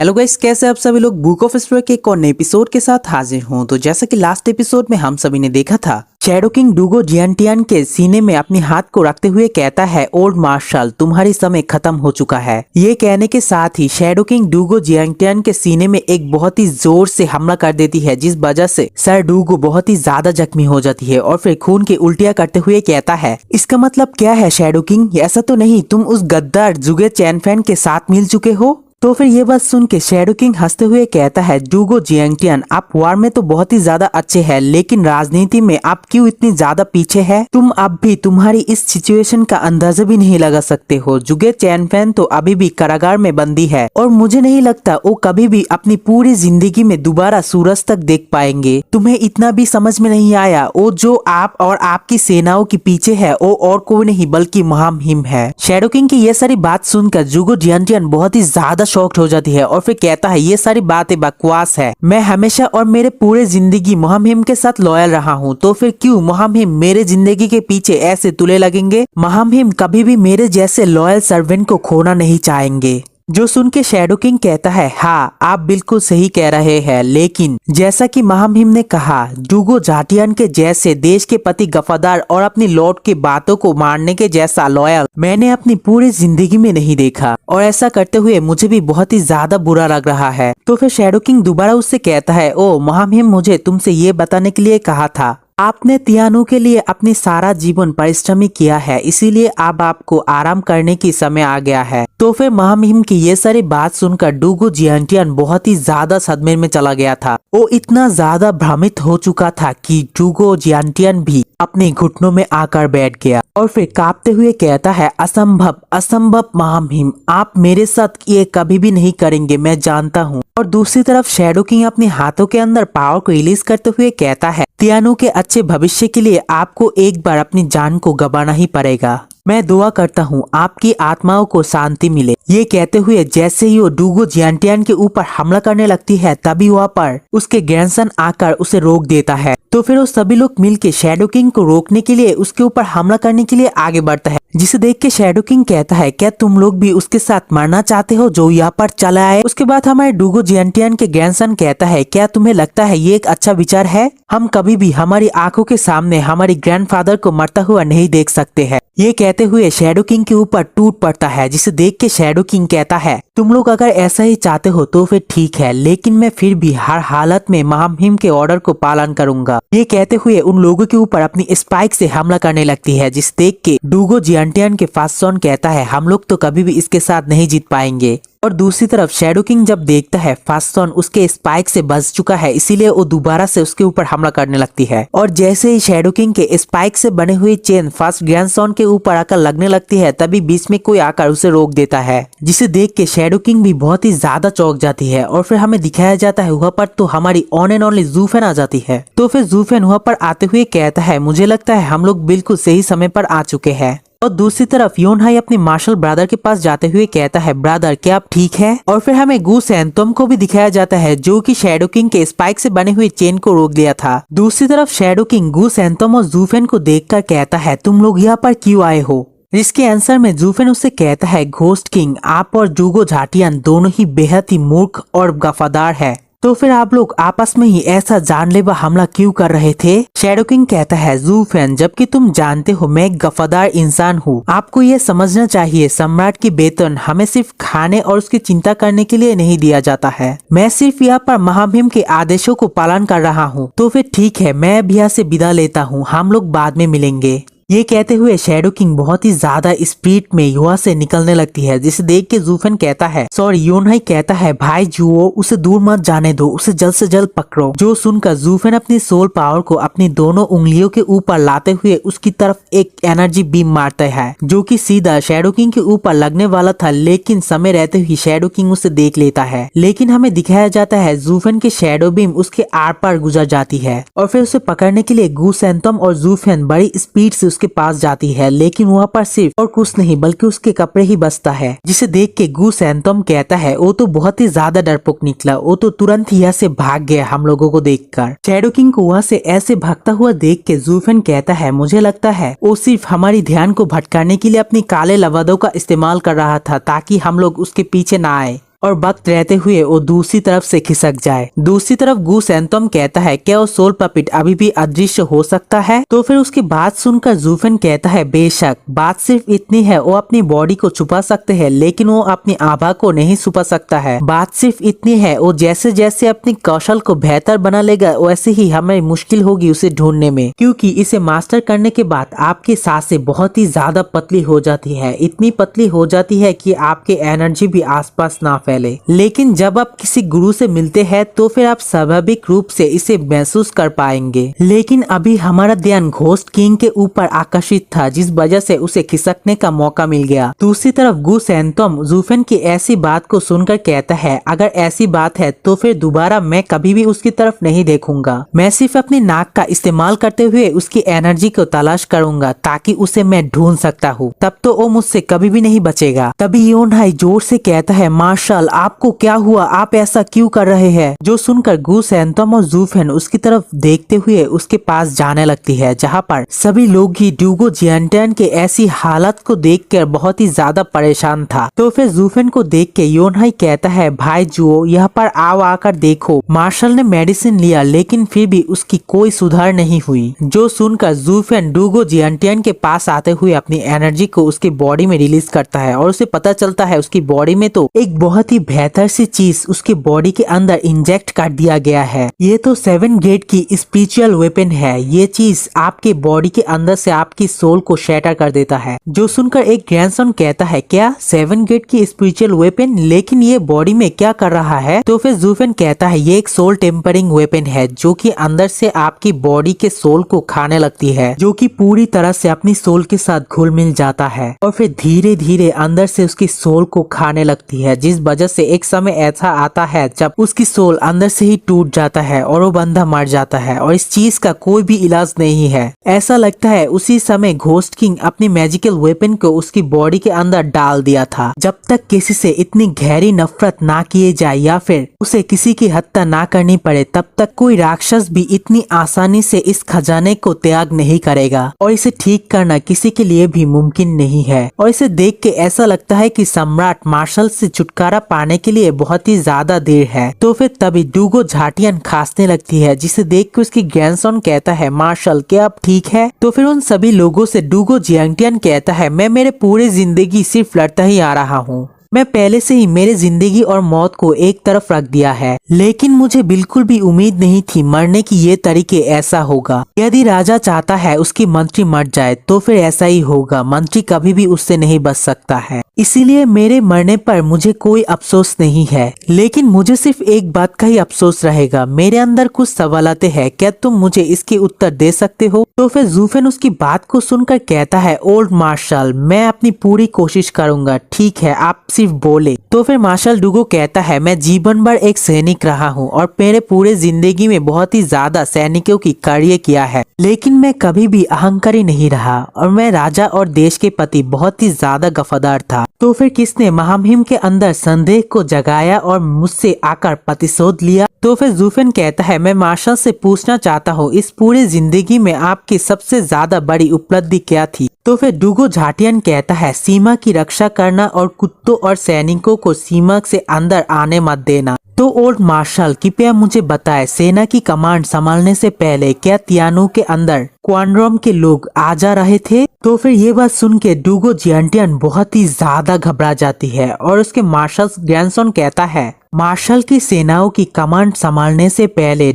Hello guys, कैसे आप सभी लोग। बुक ऑफ स्टोरी के एक और नए एपिसोड के साथ हाजिर हूँ। तो जैसा कि लास्ट एपिसोड में हम सभी ने देखा था, शैडो किंग डूगो जियांटियान के सीने में अपनी हाथ को रखते हुए कहता है, ओल्ड मार्शल तुम्हारी समय खत्म हो चुका है। ये कहने के साथ ही शैडो किंग डूगो जियांटियान के सीने में एक बहुत ही जोर से हमला कर देती है, जिस वजह से सर डूगो बहुत ही ज्यादा जख्मी हो जाती है और फिर खून की उल्टियां करते हुए कहता है, इसका मतलब क्या है शैडो किंग? ऐसा तो नहीं तुम उस गद्दार जुगे चैनफैन के साथ मिल चुके हो? तो फिर ये बात सुन के शैडो किंग हंसते हुए कहता है, डूगो जियांटियान आप वार में तो बहुत ही ज्यादा अच्छे हैं, लेकिन राजनीति में आप क्यों इतनी ज्यादा पीछे हैं? तुम अब भी तुम्हारी इस सिचुएशन का अंदाजा भी नहीं लगा सकते हो। जुगे चैनफैन तो अभी भी कारागार में बंदी है और मुझे नहीं लगता वो कभी भी अपनी पूरी जिंदगी में दोबारा सूरज तक देख पाएंगे। तुम्हें इतना भी समझ में नहीं आया? वो जो आप और आपकी सेनाओं के पीछे है वो और कोई नहीं बल्कि महामहिम है। शैडो किंग की ये सारी बात सुनकर जुगो जियांटियान बहुत ही ज्यादा शॉक्ड हो जाती है और फिर कहता है, ये सारी बातें बकवास है। मैं हमेशा और मेरे पूरे जिंदगी महामहिम के साथ लॉयल रहा हूँ, तो फिर क्यों महामहिम मेरे जिंदगी के पीछे ऐसे तुले लगेंगे? महामहिम कभी भी मेरे जैसे लॉयल सर्वेंट को खोना नहीं चाहेंगे। जो सुन के शैडो किंग कहता है, हाँ आप बिल्कुल सही कह रहे हैं, लेकिन जैसा कि महामहिम ने कहा, डूगो जाटियान के जैसे देश के प्रति वफादार और अपनी लॉर्ड की बातों को मानने के जैसा लॉयल मैंने अपनी पूरी जिंदगी में नहीं देखा, और ऐसा करते हुए मुझे भी बहुत ही ज्यादा बुरा लग रहा है। तो फिर शैडो किंग दोबारा उससे कहता है, ओ महामहिम मुझे तुमसे ये बताने के लिए कहा था, आपने तियानो के लिए अपनी सारा जीवन परिश्रम किया है, इसीलिए अब आपको आराम करने की समय आ गया है। तो फिर महामहिम की ये सारी बात सुनकर डूगो जियांटियान बहुत ही ज्यादा सदमे में चला गया था। वो इतना ज्यादा भ्रमित हो चुका था कि डूगो जियांटियान भी अपने घुटनों में आकर बैठ गया और फिर कांपते हुए कहता है, असंभव असंभव महामहिम, आप मेरे साथ ये कभी भी नहीं करेंगे, मैं जानता हूँ। और दूसरी तरफ शैडो किंग अपने हाथों के अंदर पावर को रिलीज करते हुए कहता है, तियानो के अच्छे भविष्य के लिए आपको एक बार अपनी जान को गंवाना ही पड़ेगा। मैं दुआ करता हूँ आपकी आत्माओं को शांति मिले। ये कहते हुए जैसे ही वो डूगो जियांटियान के ऊपर हमला करने लगती है, तभी वहाँ पर उसके ग्रैंडसन आकर उसे रोक देता है। तो फिर वो सभी लोग मिलके शैडो किंग को रोकने के लिए उसके ऊपर हमला करने के लिए आगे बढ़ता है, जिसे देख के शैडो किंग कहता है, क्या तुम लोग भी उसके साथ मरना चाहते हो जो यहाँ पर चला आए? उसके बाद हमारे डूगो जियांटियान के ग्रैंडसन कहता है, क्या तुम्हें लगता है ये एक अच्छा विचार है? हम कभी भी हमारी आंखों के सामने हमारे ग्रैंडफादर को मरता हुआ नहीं देख सकते हैं। ये कहते हुए शैडो किंग के ऊपर टूट पड़ता है, जिसे देख के शैडो किंग कहता है, तुम लोग अगर ऐसा ही चाहते हो तो फिर ठीक है, लेकिन मैं फिर भी हर हालत में महामहिम के ऑर्डर को पालन करूंगा। ये कहते हुए उन लोगों के ऊपर अपनी स्पाइक से हमला करने लगती है, जिसे देख के डूगो जियांटियान के फास्टॉन कहता है, हम लोग तो कभी भी इसके साथ नहीं जीत पाएंगे। और दूसरी तरफ शैडो किंग जब देखता है फास्टॉन उसके स्पाइक से बच चुका है, इसीलिए वो दोबारा से उसके ऊपर हमला करने लगती है। और जैसे ही शैडो किंग के स्पाइक से बने हुई चेन फर्स्ट ग्रैंडसन के ऊपर आकर लगने लगती है, तभी बीच में कोई आकर उसे रोक देता है, जिसे देख के शैडो किंग भी बहुत ही ज्यादा चौंक जाती है। और फिर हमें दिखाया जाता है वहाँ पर तो हमारी ऑन एंड ओनली जूफेन आ जाती है। तो फिर जूफेन वहाँ पर आते हुए कहता है, मुझे लगता है हम लोग बिल्कुल सही समय पर आ चुके हैं। और दूसरी तरफ योनहाई अपने मार्शल ब्रदर के पास जाते हुए कहता है, ब्रदर क्या आप ठीक है? और फिर हमें गू सैंतोम को भी दिखाया जाता है, जो कि शैडो किंग के स्पाइक से बने हुए चेन को रोक दिया था। दूसरी तरफ शैडो किंग गू सैंतोम और जूफेन को देखकर कहता है, तुम लोग यहाँ पर क्यों आए हो? इसके आंसर में जूफेन उससे कहता है, घोस्ट किंग आप और डूगो जाटियान दोनों ही बेहद ही मूर्ख और वफादार है, तो फिर आप लोग आपस में ही ऐसा जानलेवा हमला क्यों कर रहे थे? शैडो किंग कहता है, जूफेन जबकि तुम जानते हो मैं एक वफादार इंसान हूँ, आपको ये समझना चाहिए सम्राट की वेतन हमें सिर्फ खाने और उसकी चिंता करने के लिए नहीं दिया जाता है। मैं सिर्फ यहाँ पर महामहिम के आदेशों को पालन कर रहा हूँ। तो फिर ठीक है, मैं अब यहाँ से विदा लेता हूँ, हम लोग बाद में मिलेंगे। ये कहते हुए शैडो किंग बहुत ही ज्यादा स्पीड में युवा से निकलने लगती है, जिसे देख के जूफेन कहता है, सॉरी योनहाई कहता है, भाई जुओ उसे दूर मत जाने दो, उसे जल्द से जल्द पकड़ो। जो सुनकर जूफेन अपनी सोल पावर को अपनी दोनों उंगलियों के ऊपर लाते हुए उसकी तरफ एक एनर्जी बीम मारता है, जो कि सीधा शैडो किंग के ऊपर लगने वाला था, लेकिन समय रहते हुए शैडो किंग उसे देख लेता है। लेकिन हमें दिखाया जाता है जूफेन की शैडो बीम उसके आर पार गुजर जाती है और फिर उसे पकड़ने के लिए गू सैंतोम और जूफेन बड़ी स्पीड से उसके पास जाती है, लेकिन वहाँ पर सिर्फ और कुछ नहीं बल्कि उसके कपड़े ही बचता है, जिसे देख के गू सैंतोम कहता है, वो तो बहुत ही ज्यादा डरपोक निकला, वो तो तुरंत ही यहाँ से भाग गया हम लोगों को देखकर। शैडो किंग को वहाँ से ऐसे भागता हुआ देख के जूफेन कहता है, मुझे लगता है वो सिर्फ हमारी ध्यान को भटकाने के लिए अपनी काले लवादों का इस्तेमाल कर रहा था, ताकि हम लोग उसके पीछे ना आए। और वक्त रहते हुए वो दूसरी तरफ से खिसक जाए। दूसरी तरफ गू सैंतोम कहता है क्या वो सोल पपिट अभी भी अदृश्य हो सकता है? तो फिर उसकी बात सुनकर जूफेन कहता है बेशक, बात सिर्फ इतनी है वो अपनी बॉडी को छुपा सकते हैं लेकिन वो अपनी आभा को नहीं छुपा सकता है। बात सिर्फ इतनी है वो जैसे जैसे अपनी कौशल को बेहतर बना लेगा वैसे ही हमें मुश्किल होगी उसे ढूंढने में, क्योंकि इसे मास्टर करने के बाद आपकी सांसें बहुत ही ज्यादा पतली हो जाती है, इतनी पतली हो जाती है कि आपकी एनर्जी भी आसपास ना फैले। लेकिन जब आप किसी गुरु से मिलते हैं तो फिर आप स्वाभाविक रूप से इसे महसूस कर पाएंगे। लेकिन अभी हमारा ध्यान घोस्ट किंग के ऊपर आकर्षित था जिस वजह से उसे खिसकने का मौका मिल गया। दूसरी तरफ गू सैंतोम जूफेन की ऐसी बात को सुनकर कहता है अगर ऐसी बात है तो फिर दोबारा मैं कभी भी उसकी तरफ नहीं देखूंगा। मैं सिर्फ अपनी नाक का इस्तेमाल करते हुए उसकी एनर्जी को तलाश करूंगा ताकि उसे मैं ढूंढ सकता हूँ, तब तो वो मुझसे कभी भी नहीं बचेगा। तभी योनहाई जोर से कहता है मार्शल आपको क्या हुआ, आप ऐसा क्यों कर रहे हैं? जो सुनकर गू सैंतोम और जूफेन उसकी तरफ देखते हुए उसके पास जाने लगती है जहाँ पर सभी लोग ही ड्यूगो जियांटियान के ऐसी हालत को देखकर बहुत ही ज्यादा परेशान था। तो फिर जूफेन को देख के योनहाई कहता है भाई जुओ यहाँ पर आओ आकर देखो। मार्शल ने मेडिसिन लिया लेकिन फिर भी उसकी कोई सुधार नहीं हुई। जो सुनकर जूफेन ड्यूगो जियांटियान के पास आते हुए अपनी एनर्जी को उसकी बॉडी में रिलीज करता है और उसे पता चलता है उसकी बॉडी में तो एक बहुत ही बेहतर सी चीज उसकी बॉडी के अंदर इंजेक्ट कर दिया गया है। ये तो 7 ग्रेड की स्पिरिचुअल वेपन है। ये चीज आपके बॉडी के अंदर से आपकी सोल को शैटर कर देता है। जो सुनकर एक ग्रैंडसन कहता है क्या 7 ग्रेड की स्पिरिचुअल वेपन, लेकिन ये बॉडी में क्या कर रहा है? तो फिर जूफेन कहता है ये एक सोल टेम्परिंग वेपन है जो कि अंदर से आपकी बॉडी के सोल को खाने लगती है, जो कि पूरी तरह से अपनी सोल के साथ घुल मिल जाता है और फिर धीरे धीरे अंदर से उसकी सोल को खाने लगती है, जिस वजह से एक समय ऐसा आता है जब उसकी सोल अंदर से ही टूट जाता है और वो बंदा मर जाता है और इस चीज का कोई भी इलाज नहीं है। ऐसा लगता है उसी समय घोस्ट किंग अपनी मैजिकल वेपन को उसकी बॉडी के अंदर डाल दिया था। जब तक किसी से इतनी गहरी नफरत ना किए जाए या फिर उसे किसी की हत्या ना करनी पड़े तब तक कोई राक्षस भी इतनी आसानी से इस खजाने को त्याग नहीं करेगा और इसे ठीक करना किसी के लिए भी मुमकिन नहीं है। और इसे देख के ऐसा लगता है कि सम्राट मार्शल से छुटकारा पाने के लिए बहुत ही ज्यादा देर है। तो फिर तभी ड्यूगो झाटियान खांसने लगती है जिसे देख के उसकी ग्रैंडसन कहता है मार्शल क्या अब ठीक है? तो फिर उन सभी लोगों से ड्यूगो जियांटियान कहता है मैं मेरे पूरे जिंदगी सिर्फ लड़ता ही आ रहा हूँ। मैं पहले से ही मेरे जिंदगी और मौत को एक तरफ रख दिया है, लेकिन मुझे बिल्कुल भी उम्मीद नहीं थी मरने की ये तरीके ऐसा होगा। यदि राजा चाहता है उसकी मंत्री मर जाए तो फिर ऐसा ही होगा। मंत्री कभी भी उससे नहीं बच सकता है, इसीलिए मेरे मरने पर मुझे कोई अफसोस नहीं है। लेकिन मुझे सिर्फ एक बात का ही अफसोस रहेगा। मेरे अंदर कुछ सवालातें हैं, क्या तुम मुझे इसके उत्तर दे सकते हो? तो फिर जूफेन उसकी बात को सुनकर कहता है ओल्ड मार्शल मैं अपनी पूरी कोशिश करूंगा। ठीक है आप सिर्फ बोले। तो फिर मार्शल ड्यूगो कहता है मैं जीवन भर एक सैनिक रहा हूँ और मेरे पूरे जिंदगी में बहुत ही ज्यादा सैनिकों की कार्य किया है, लेकिन मैं कभी भी अहंकारी नहीं रहा और मैं राजा और देश के प्रति बहुत ही ज्यादा वफादार था। तो फिर किसने महामहिम के अंदर संदेह को जगाया और मुझसे आकर प्रतिशोध लिया? तो फिर जूफेन कहता है मैं मार्शल से पूछना चाहता हूँ इस पूरे जिंदगी में आपकी सबसे ज्यादा बड़ी उपलब्धि क्या थी? तो फिर ड्यूगो झाटियान कहता है सीमा की रक्षा करना और कुत्तों और सैनिकों को सीमा से अंदर आने मत देना। तो ओल्ड मार्शल कृपया मुझे बताएं सेना की कमांड संभालने से पहले क्या तियानु के अंदर क्वानरोम के लोग आ जा रहे थे? तो फिर ये बात सुन के ड्यूगो जियांटियान बहुत ही ज्यादा घबरा जाती है और उसके मार्शल ग्रैंडसन कहता है मार्शल की सेनाओं की कमांड संभालने से पहले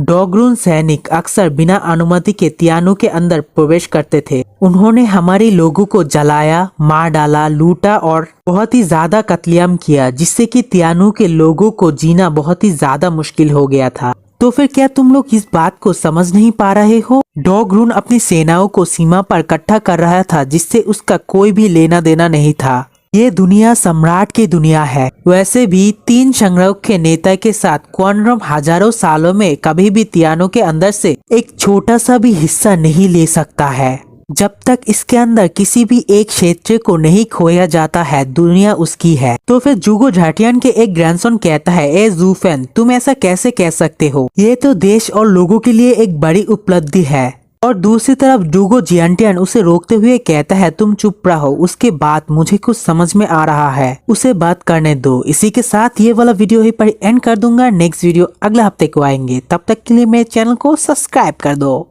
डोगरुन सैनिक अक्सर बिना अनुमति के तियानु के अंदर प्रवेश करते थे। उन्होंने हमारे लोगों को जलाया, मार डाला, लूटा और बहुत ही ज्यादा कत्लेआम किया, जिससे कि तियानु के लोगों को जीना बहुत ही ज्यादा मुश्किल हो गया था। तो फिर क्या तुम लोग इस बात को समझ नहीं पा रहे हो? डोगरुन अपनी सेनाओं को सीमा पर इकट्ठा कर रहा था जिससे उसका कोई भी लेना देना नहीं था। ये दुनिया सम्राट की दुनिया है। वैसे भी 3 संग्रह के नेता के साथ क्वानरोम हजारों सालों में कभी भी तियानु के अंदर से एक छोटा सा भी हिस्सा नहीं ले सकता है। जब तक इसके अंदर किसी भी एक क्षेत्र को नहीं खोया जाता है दुनिया उसकी है। तो फिर ड्यूगो झाटियान के एक ग्रैंडसन कहता है ए जूफेन तुम ऐसा कैसे कह सकते हो? ये तो देश और लोगों के लिए एक बड़ी उपलब्धि है। और दूसरी तरफ डूगो जियांटियन उसे रोकते हुए कहता है तुम चुप रहो, उसके बाद मुझे कुछ समझ में आ रहा है, उसे बात करने दो। इसी के साथ ये वाला वीडियो ही पर एंड कर दूंगा। नेक्स्ट वीडियो अगले हफ्ते को आएंगे, तब तक के लिए मेरे चैनल को सब्सक्राइब कर दो।